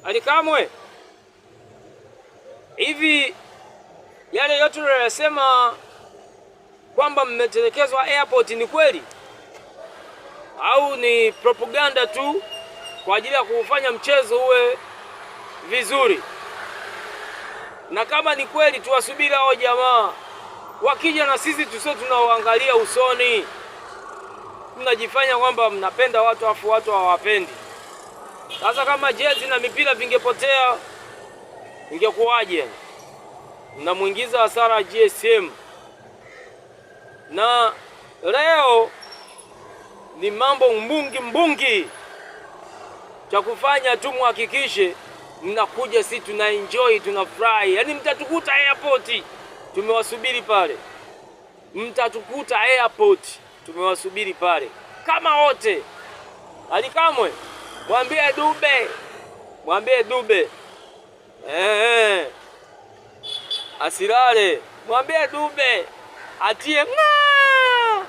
Ally Kamwe, hivi yale yote unayosema kwamba mmetelekezwa airport ni kweli au ni propaganda tu kwa ajili ya kufanya mchezo uwe vizuri? Na kama ni kweli, tuwasubiri hao jamaa wakija, na sisi tusio tunawaangalia usoni. Mnajifanya kwamba mnapenda watu afu watu hawapendi. Sasa kama jezi na mipira vingepotea ingekuwaje? Mnamuingiza hasara GSM. Na leo ni mambo mbungi cha kufanya tu, muhakikishe mnakuja, si tuna enjoy, tunafurahi. Yaani mtatukuta airport tumewasubiri pale, mtatukuta airport tumewasubiri pale kama wote. Ally Kamwe, mwambie Dube asilale, mwambie Dube atie ng'aa